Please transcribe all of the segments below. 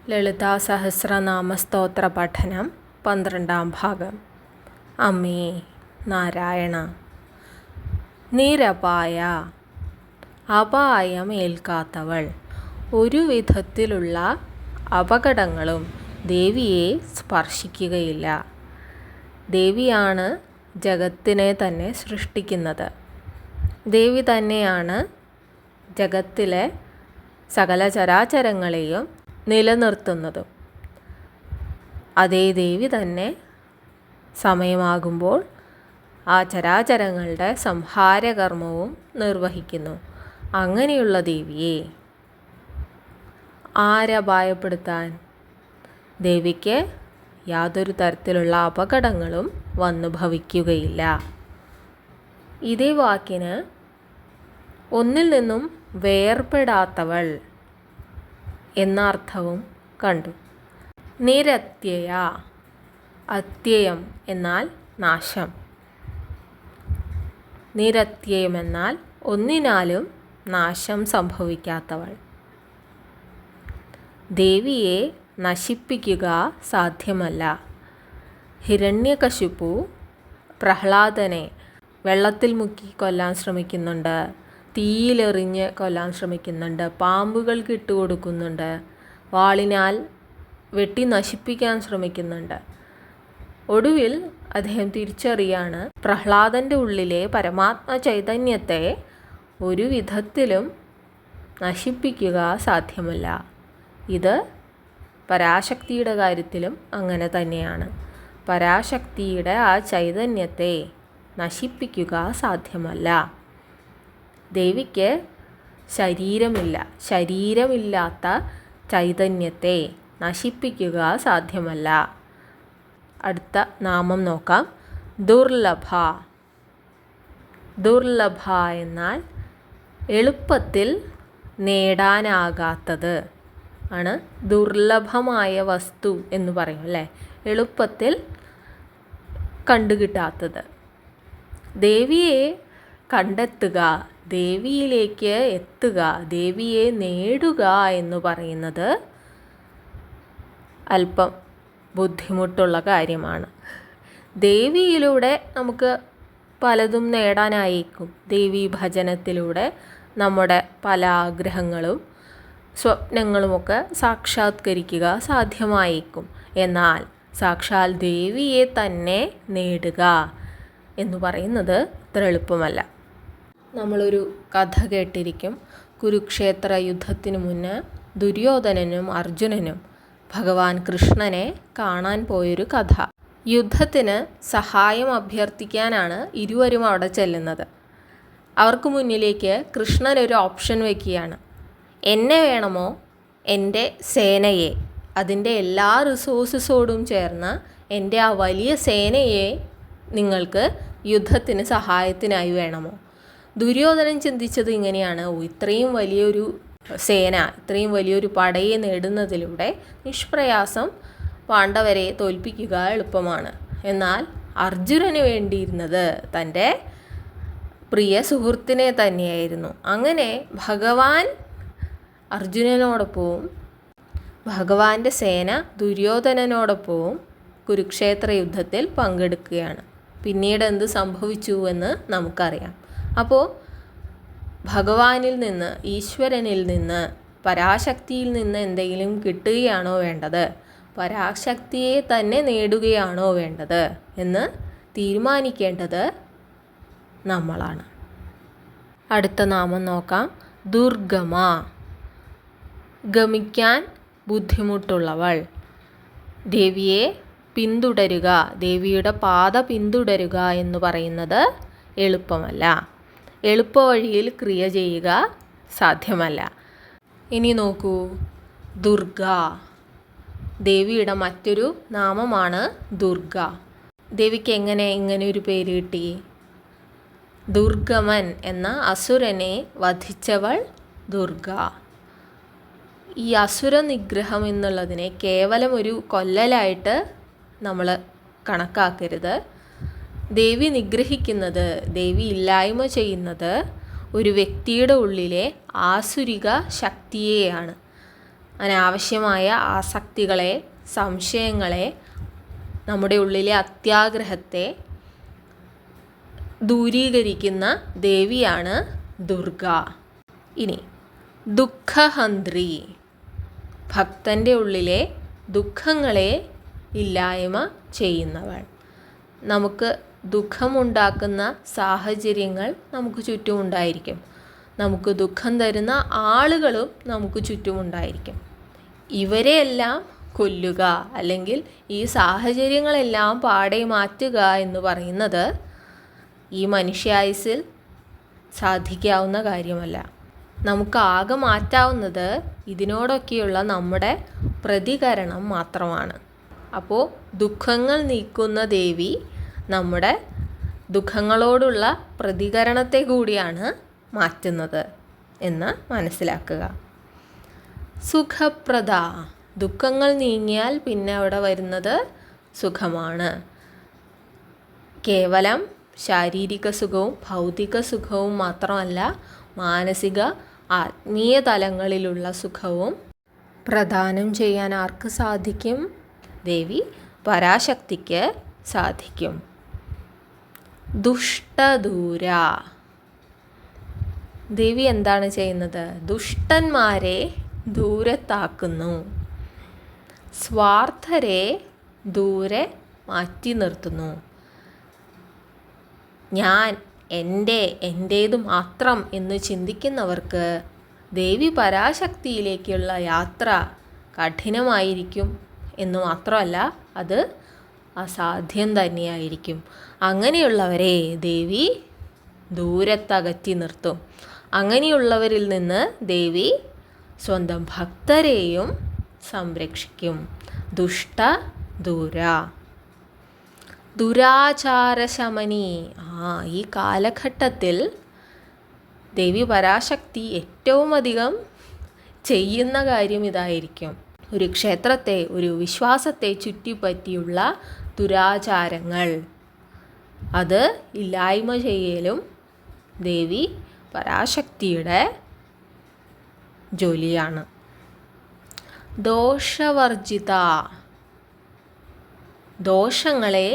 ലളിതാ സഹസ്രനാമ സ്തോത്ര പഠനം 12-ാം ഭാഗം. അമ്മേ നാരായണ. നിരപായ, അപായമേൽക്കാത്തവൾ, ഒരു വിധത്തിലുള്ള അപകടങ്ങളും ദേവിയെ സ്പർശിക്കുകയില്ല. ദേവിയാണ് ജഗത്തിനെ തന്നെ സൃഷ്ടിക്കുന്നത്. ദേവി തന്നെയാണ് ജഗത്തിലെ സകല ചരാചരങ്ങളെയും നിലനിർത്തുന്നതും. അതേ ദേവി തന്നെ സമയമാകുമ്പോൾ ആ ചരാചരങ്ങളുടെ സംഹാരകർമ്മവും നിർവഹിക്കുന്നു. അങ്ങനെയുള്ള ദേവിയെ ആരപായപ്പെടുത്താൻ? ദേവിക്ക് യാതൊരു തരത്തിലുള്ള അപകടങ്ങളും വന്നു ഭവിക്കുകയില്ല. ഇതേ വാക്കിന് ഒന്നിൽ നിന്നും വേർപെടാത്തവൾ എന്ന അർത്ഥവും കണ്ടു. നിരത്യയ, അത്യയം എന്നാൽ നാശം. നിരത്യയം എന്നാൽ ഒന്നിനാലും നാശം സംഭവിക്കാത്തവൾ. ദേവിയെ നശിപ്പിക്കുക സാധ്യമല്ല. ഹിരണ്യകശിപു പ്രഹ്ലാദനെ വെള്ളത്തിൽ മുക്കി കൊല്ലാൻ ശ്രമിക്കുന്നുണ്ട്, തീയിലെറിഞ്ഞ് കൊല്ലാൻ ശ്രമിക്കുന്നുണ്ട്, പാമ്പുകൾക്ക് ഇട്ടുകൊടുക്കുന്നുണ്ട്, വാളിനാൽ വെട്ടി നശിപ്പിക്കാൻ ശ്രമിക്കുന്നുണ്ട്. ഒടുവിൽ അദ്ദേഹം തിരിച്ചറിയാണ്, പ്രഹ്ലാദൻ്റെ ഉള്ളിലെ പരമാത്മ ചൈതന്യത്തെ ഒരു വിധത്തിലും നശിപ്പിക്കുക സാധ്യമല്ല. ഇത് പരാശക്തിയുടെ കാര്യത്തിലും അങ്ങനെ തന്നെയാണ്. പരാശക്തിയുടെ ആ ചൈതന്യത്തെ നശിപ്പിക്കുക സാധ്യമല്ല. ദേവിക്ക് ശരീരമില്ല. ശരീരമില്ലാത്ത ചൈതന്യത്തെ നശിപ്പിക്കുക സാധ്യമല്ല. അടുത്ത നാമം നോക്കാം. ദുർലഭ. ദുർലഭ എന്നാൽ എളുപ്പത്തിൽ നേടാനാകാത്തത് ആണ്. ദുർലഭമായ വസ്തു എന്ന് പറയും അല്ലേ, എളുപ്പത്തിൽ കണ്ടുകിട്ടാത്തത്. ദേവിയെ കണ്ടെത്തുക, ദേവിയിലേക്ക് എത്തുക, ദേവിയെ നേടുക എന്ന് പറയുന്നത് അല്പം ബുദ്ധിമുട്ടുള്ള കാര്യമാണ്. ദേവിയിലൂടെ നമുക്ക് പലതും നേടാനായേക്കും. ദേവീ ഭജനത്തിലൂടെ നമ്മുടെ പല ആഗ്രഹങ്ങളും സ്വപ്നങ്ങളുമൊക്കെ സാക്ഷാത്കരിക്കുക സാധ്യമായേക്കും. എന്നാൽ സാക്ഷാൽ ദേവിയെ തന്നെ നേടുക എന്ന് പറയുന്നത് അത്ര എളുപ്പമല്ല. നമ്മളൊരു കഥ കേട്ടിരിക്കും. കുരുക്ഷേത്ര യുദ്ധത്തിന് മുന്നേ ദുര്യോധനനും അർജുനനും ഭഗവാൻ കൃഷ്ണനെ കാണാൻ പോയൊരു കഥ. യുദ്ധത്തിന് സഹായം അഭ്യർത്ഥിക്കാനാണ് ഇരുവരും അവിടെ ചെല്ലുന്നത്. അവർക്ക് മുന്നിലേക്ക് കൃഷ്ണൻ ഒരു ഓപ്ഷൻ വയ്ക്കുകയാണ്. എന്നെ വേണമോ എൻ്റെ സേനയെ, അതിൻ്റെ എല്ലാ റിസോഴ്സസോടും ചേർന്ന് എൻ്റെ ആ വലിയ സേനയെ നിങ്ങൾക്ക് യുദ്ധത്തിന് സഹായത്തിനായി വേണമോ? ദുര്യോധനൻ ചിന്തിച്ചത് ഇങ്ങനെയാണ്, ഇത്രയും വലിയൊരു സേന, ഇത്രയും വലിയൊരു പടയെ നേടുന്നതിലൂടെ നിഷ്പ്രയാസം പാണ്ഡവരെ തോൽപ്പിക്കുക എളുപ്പമാണ്. എന്നാൽ അർജുനന് വേണ്ടിയിരുന്നത് തൻ്റെ പ്രിയ സുഹൃത്തിനെ തന്നെയായിരുന്നു. അങ്ങനെ ഭഗവാൻ അർജുനനോടൊപ്പവും ഭഗവാന്റെ സേന ദുര്യോധനനോടൊപ്പവും കുരുക്ഷേത്ര യുദ്ധത്തിൽ പങ്കെടുക്കുകയാണ്. പിന്നീട് എന്ത് സംഭവിച്ചു എന്ന് നമുക്കറിയാം. അപ്പോൾ ഭഗവാനിൽ നിന്ന്, ഈശ്വരനിൽ നിന്ന്, പരാശക്തിയിൽ നിന്ന് എന്തെങ്കിലും കിട്ടുകയാണോ വേണ്ടത്, പരാശക്തിയെ തന്നെ നേടുകയാണോ വേണ്ടത് എന്ന് തീരുമാനിക്കേണ്ടത് നമ്മളാണ്. അടുത്ത നാമം നോക്കാം. ദുർഗമ. ഗമിക്കാൻ ബുദ്ധിമുട്ടുള്ളവൾ. ദേവിയെ പിന്തുടരുക, ദേവിയുടെ പാത പിന്തുടരുക എന്ന് പറയുന്നത് എളുപ്പമല്ല. എളുപ്പവഴിയിൽ ക്രിയ ചെയ്യുക സാധ്യമല്ല. ഇനി നോക്കൂ, ദുർഗ. ദേവിയുടെ മറ്റൊരു നാമമാണ് ദുർഗ. ദേവിക്ക് എങ്ങനെ ഇങ്ങനെ ഒരു പേര് കിട്ടി? ദുർഗമൻ എന്ന അസുരനെ വധിച്ചവൾ ദുർഗ. ഈ അസുര നിഗ്രഹം എന്നുള്ളതിനെ കേവലം ഒരു കൊല്ലലായിട്ട് നമ്മൾ കണക്കാക്കരുത്. ദേവി നിഗ്രഹിക്കുന്നത്, ദേവി ഇല്ലായ്മ ചെയ്യുന്നത് ഒരു വ്യക്തിയുടെ ഉള്ളിലെ ആസുരിക ശക്തിയെയാണ്. അനാവശ്യമായ ആസക്തികളെ, സംശയങ്ങളെ, നമ്മുടെ ഉള്ളിലെ അത്യാഗ്രഹത്തെ ദൂരീകരിക്കുന്ന ദേവിയാണ് ദുർഗ. ഇനി ദുഃഖഹന്ത്രി, ഭക്തൻ്റെ ഉള്ളിലെ ദുഃഖങ്ങളെ ഇല്ലായ്മ ചെയ്യുന്നവൾ. നമുക്ക് ദുഃഖമുണ്ടാക്കുന്ന സാഹചര്യങ്ങൾ നമുക്ക് ചുറ്റുമുണ്ടായിരിക്കും. നമുക്ക് ദുഃഖം തരുന്ന ആളുകളും നമുക്ക് ചുറ്റുമുണ്ടായിരിക്കും. ഇവരെയെല്ലാം കൊല്ലുക, അല്ലെങ്കിൽ ഈ സാഹചര്യങ്ങളെല്ലാം പാടെ മാറ്റുക എന്ന് പറയുന്നത് ഈ മനുഷ്യായുസ്സിൽ സാധിക്കാവുന്ന കാര്യമല്ല. നമുക്ക് ആകെ മാറ്റാവുന്നത് ഇതിനോടൊക്കെയുള്ള നമ്മുടെ പ്രതികരണം മാത്രമാണ്. അപ്പോൾ ദുഃഖങ്ങൾ നീക്കുന്ന ദേവി നമ്മുടെ ദുഃഖങ്ങളോടുള്ള പ്രതികരണത്തെ കൂടിയാണ് മാറ്റുന്നത് എന്ന് മനസ്സിലാക്കുക. സുഖപ്രദ, ദുഃഖങ്ങൾ നീങ്ങിയാൽ പിന്നെ അവിടെ വരുന്നത് സുഖമാണ്. കേവലം ശാരീരിക സുഖവും ഭൗതിക സുഖവും മാത്രമല്ല, മാനസിക ആത്മീയ തലങ്ങളിലുള്ള സുഖവും പ്രദാനം ചെയ്യാൻ ആർക്ക് സാധിക്കും? ദേവി പരാശക്തിക്ക് സാധിക്കും. ദുഷ്ടദൂര, ദേവി എന്താണ് ചെയ്യുന്നത്? ദുഷ്ടന്മാരെ ദൂരത്താക്കുന്നു, സ്വാർത്ഥരെ ദൂരെ മാറ്റി നിർത്തുന്നു. ഞാൻ, എൻ്റേത് മാത്രം എന്ന് ചിന്തിക്കുന്നവർക്ക് ദേവി പരാശക്തിയിലേക്കുള്ള യാത്ര കഠിനമായിരിക്കും എന്ന് മാത്രമല്ല, അത് അസാധ്യം തന്നെയായിരിക്കും. അങ്ങനെയുള്ളവരെ ദേവി ദൂരത്തകറ്റി നിർത്തും. അങ്ങനെയുള്ളവരിൽ നിന്ന് ദേവി സ്വന്തം ഭക്തരെയും സംരക്ഷിക്കും. ദുഷ്ട ദൂര. ദുരാചാരശമനി, ഈ കാലഘട്ടത്തിൽ ദേവി പരാശക്തി ഏറ്റവും അധികം ചെയ്യുന്ന കാര്യം ഇതായിരിക്കും. ഒരു ക്ഷേത്രത്തെ, ഒരു വിശ്വാസത്തെ ചുറ്റിപ്പറ്റിയുള്ള ദുരാചാരങ്ങൾ, അത് ഇല്ലായ്മ ചെയ്യലും ദേവി പരാശക്തിയുടെ ജോലിയാണ്. ദോഷവർജിത, ദോഷങ്ങളെ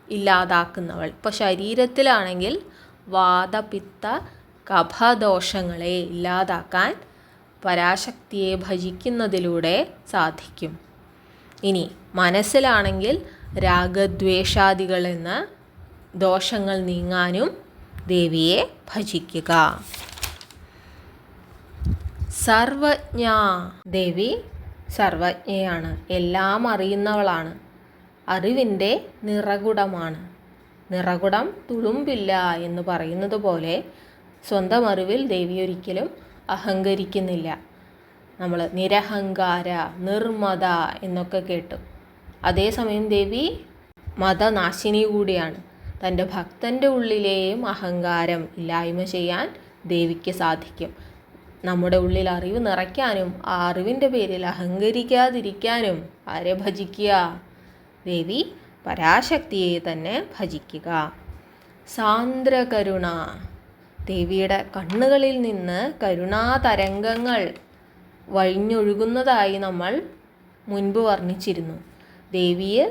ഇല്ലാതാക്കുന്നവൾ. ഇപ്പോൾ ശരീരത്തിലാണെങ്കിൽ വാതപിത്ത കഫദോഷങ്ങളെ ഇല്ലാതാക്കാൻ പരാശക്തിയെ ഭജിക്കുന്നതിലൂടെ സാധിക്കും. ഇനി മനസ്സിലാണെങ്കിൽ രാഗദ്വേഷാദികൾ എന്ന ദോഷങ്ങൾ നീങ്ങാനും ദേവിയെ ഭജിക്കുക. സർവജ്ഞ, ദേവി സർവജ്ഞയാണ്, എല്ലാം അറിയുന്നവളാണ്, അറിവിൻ്റെ നിറകുടമാണ്. നിറകുടം തുളുമ്പില്ല എന്ന് പറയുന്നത് പോലെ സ്വന്തം അറിവിൽ ദേവി ഒരിക്കലും അഹങ്കരിക്കുന്നില്ല. നമ്മൾ നിരഹങ്കാര, നിർമ്മത എന്നൊക്കെ കേട്ടു. അതേസമയം ദേവി മതനാശിനി കൂടിയാണ്. തൻ്റെ ഭക്തൻ്റെ ഉള്ളിലെയും അഹങ്കാരം ഇല്ലായ്മ ചെയ്യാൻ ദേവിക്ക് സാധിക്കും. നമ്മുടെ ഉള്ളിൽ അറിവ് നിറയ്ക്കാനും ആ അറിവിൻ്റെ പേരിൽ അഹങ്കരിക്കാതിരിക്കാനും ആരെ ഭജിക്കുക? ദേവി പരാശക്തിയെ തന്നെ ഭജിക്കുക. സാന്ദ്രകരുണ, ദേവിയുടെ കണ്ണുകളിൽ നിന്ന് കരുണാതരംഗങ്ങൾ വഴിഞ്ഞൊഴുകുന്നതായി നമ്മൾ മുൻപ് വർണ്ണിച്ചിരുന്നു. ദേവിയിൽ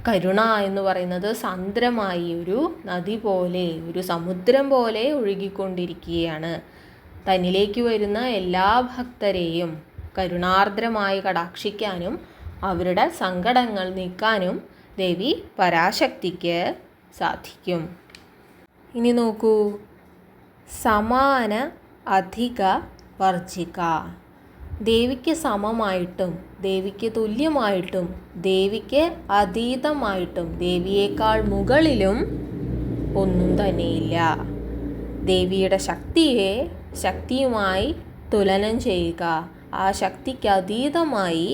കരുണ എന്ന് പറയുന്നത് സാന്ദ്രമായി ഒരു നദി പോലെ, ഒരു സമുദ്രം പോലെ ഒഴുകിക്കൊണ്ടിരിക്കുകയാണ്. തന്നിലേക്ക് വരുന്ന എല്ലാ ഭക്തരെയും കരുണാർദ്രമായി കടാക്ഷിക്കാനും അവരുടെ സങ്കടങ്ങൾ നീക്കാനും ദേവി പരാശക്തിക്ക് സാധിക്കും. ഇനി നോക്കൂ, സമാന അധിക വർജിക, ദേവിക്ക് സമമായിട്ടും ദേവിക്ക് തുല്യമായിട്ടും ദേവിക്ക് അതീതമായിട്ടും ദേവിയേക്കാൾ മുകളിലും ഒന്നും തന്നെയില്ല. ദേവിയുടെ ശക്തിയെ ശക്തിയുമായി തുലനം ചെയ്യുക, ആ ശക്തിക്ക് അതീതമായി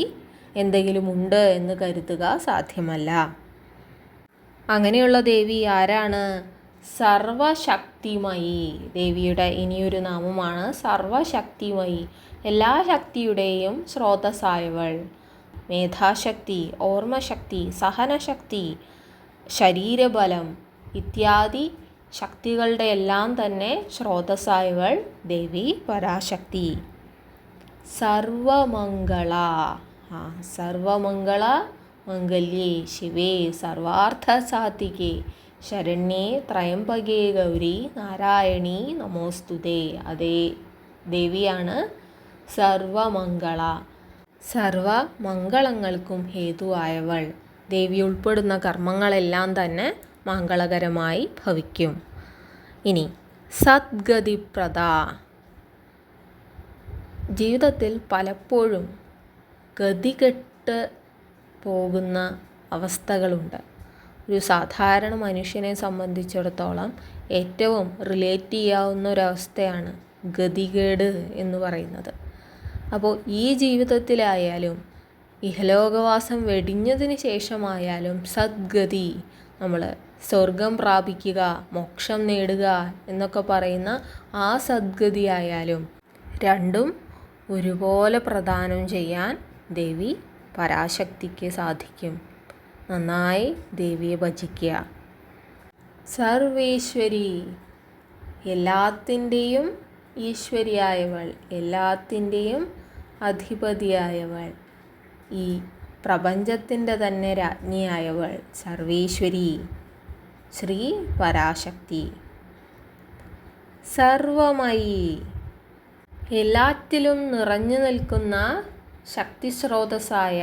എന്തെങ്കിലും ഉണ്ട് എന്ന് കരുതുക സാധ്യമല്ല. അങ്ങനെയുള്ള ദേവി ആരാണ്? സർവശക്തിമയി. ദേവിയുടെ ഇനിയൊരു നാമമാണ് സർവശക്തിമയി. എല്ലാ ശക്തിയുടെയും സ്രോതസ്സായവൾ. മേധാശക്തി, ഓർമ്മശക്തി, സഹനശക്തി, ശരീരബലം ഇത്യാദി ശക്തികളുടെ എല്ലാം തന്നെ സ്രോതസ്സായവൾ ദേവി പരാശക്തി. സർവമംഗള. സർവമംഗള മംഗല്യേ ശിവേ സർവാർത്ഥസാധികേ ശരണ്യേ ത്രയംബകേ ഗൗരി നാരായണീ നമോസ്തുതേ. അതേ ദേവിയാണ് സർവമംഗള. സർവമംഗളങ്ങൾക്കും ഹേതുവായവൾ. ദേവി ഉൾപ്പെടുന്ന കർമ്മങ്ങളെല്ലാം തന്നെ മംഗളകരമായി ഭവിക്കും. ഇനി സദ്ഗതിപ്രദ. ജീവിതത്തിൽ പലപ്പോഴും ഗതികെട്ട് പോകുന്ന അവസ്ഥകളുണ്ട്. ഒരു സാധാരണ മനുഷ്യനെ സംബന്ധിച്ചിടത്തോളം ഏറ്റവും റിലേറ്റ് ചെയ്യാവുന്ന ഒരവസ്ഥയാണ് ഗതികേട് എന്ന് പറയുന്നത്. അപ്പോൾ ഈ ജീവിതത്തിലായാലും ഇഹലോകവാസം വെടിഞ്ഞതിന് ശേഷമായാലും സദ്ഗതി, നമ്മൾ സ്വർഗം പ്രാപിക്കുക, മോക്ഷം നേടുക എന്നൊക്കെ പറയുന്ന ആ സദ്ഗതി ആയാലും രണ്ടും ഒരുപോലെ പ്രദാനം ചെയ്യാൻ ദേവി പരാശക്തിക്ക് സാധിക്കും. നന്നായി ദേവിയെ ഭജിക്കുക. സർവേശ്വരി, എല്ലാത്തിൻ്റെയും ഈശ്വരിയായവൾ, എല്ലാത്തിൻ്റെയും അധിപതിയായവൾ, ഈ പ്രപഞ്ചത്തിൻ്റെ തന്നെ രാജ്ഞിയായവൾ സർവേശ്വരി ശ്രീ പരാശക്തി. സർവമയി, എല്ലാറ്റിലും നിറഞ്ഞു നിൽക്കുന്ന ശക്തിസ്രോതസ്സായ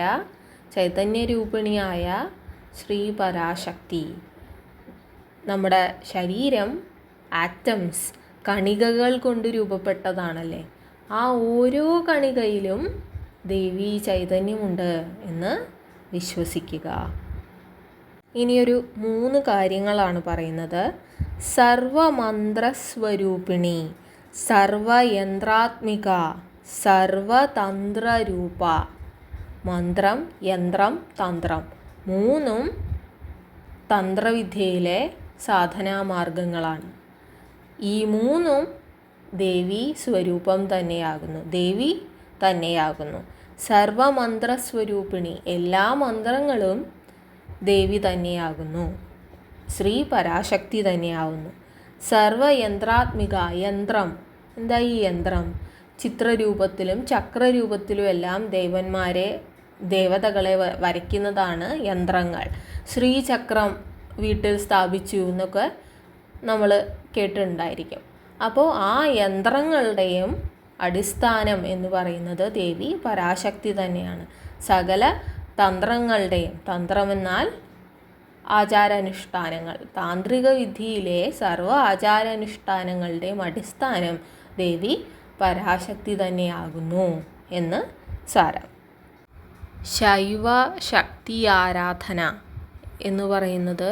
ചൈതന്യരൂപിണിയായ ശ്രീ പരാശക്തി. നമ്മുടെ ശരീരം ആറ്റംസ്, കണികകൾ കൊണ്ട് രൂപപ്പെട്ടതാണല്ലേ. ആ ഓരോ കണികയിലും ദേവി ചൈതന്യമുണ്ട് എന്ന് വിശ്വസിക്കുക. ഇനിയൊരു 3 കാര്യങ്ങളാണ് പറയുന്നത്. സർവമന്ത്രസ്വരൂപിണി, സർവയന്ത്രാത്മിക, സർവതന്ത്രരൂപ. മന്ത്രം, യന്ത്രം, തന്ത്രം 3ഉം തന്ത്രവിദ്യയിലെ സാധനാമാർഗങ്ങളാണ്. ഈ 3ഉം ദേവി സ്വരൂപം തന്നെയാകുന്നു, ദേവി തന്നെയാകുന്നു. സർവമന്ത്രസ്വരൂപിണി, എല്ലാ മന്ത്രങ്ങളും ദേവി തന്നെയാകുന്നു, ശ്രീ പരാശക്തി തന്നെയാകുന്നു. സർവയന്ത്രാത്മിക, യന്ത്രം. എന്താ ഈ യന്ത്രം? ചിത്രരൂപത്തിലും ചക്രരൂപത്തിലും എല്ലാം ദേവതകളെ വരയ്ക്കുന്നതാണ് യന്ത്രങ്ങൾ. ശ്രീചക്രം വീട്ടിൽ സ്ഥാപിച്ചു എന്നൊക്കെ നമ്മൾ കേട്ടിട്ടുണ്ടായിരിക്കും. അപ്പോൾ ആ യന്ത്രങ്ങളുടെയും അടിസ്ഥാനം എന്ന് പറയുന്നത് ദേവി പരാശക്തി തന്നെയാണ്. സകല തന്ത്രങ്ങളുടെയും, തന്ത്രമെന്നാൽ ആചാരാനുഷ്ഠാനങ്ങൾ, താന്ത്രിക വിധിയിലെ സർവ്വ ആചാരാനുഷ്ഠാനങ്ങളുടെയും അടിസ്ഥാനം ദേവി പരാശക്തി തന്നെയാകുന്നു എന്ന് സാരം. ശൈവ ശക്തി ആരാധന എന്ന് പറയുന്നത്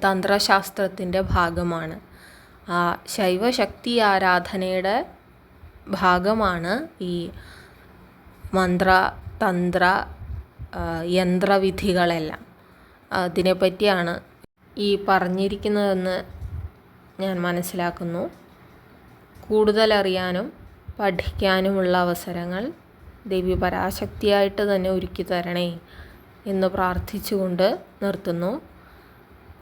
തന്ത്രശാസ്ത്രത്തിൻ്റെ ഭാഗമാണ്. ആ ശൈവശക്തി ആരാധനയുടെ ഭാഗമാണ് ഈ മന്ത്ര, തന്ത്ര, യന്ത്രവിധികളെല്ലാം. അതിനെപ്പറ്റിയാണ് ഈ പറഞ്ഞിരിക്കുന്നതെന്ന് ഞാൻ മനസ്സിലാക്കുന്നു. കൂടുതലറിയാനും പഠിക്കാനുമുള്ള അവസരങ്ങൾ ദേവി പരാശക്തിയായിട്ട് തന്നെ ഒരുക്കി തരണേ എന്ന് പ്രാർത്ഥിച്ചുകൊണ്ട് നിർത്തുന്നു.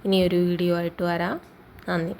ഇനിയൊരു വീഡിയോ ആയിട്ട് വരാം. നന്ദി.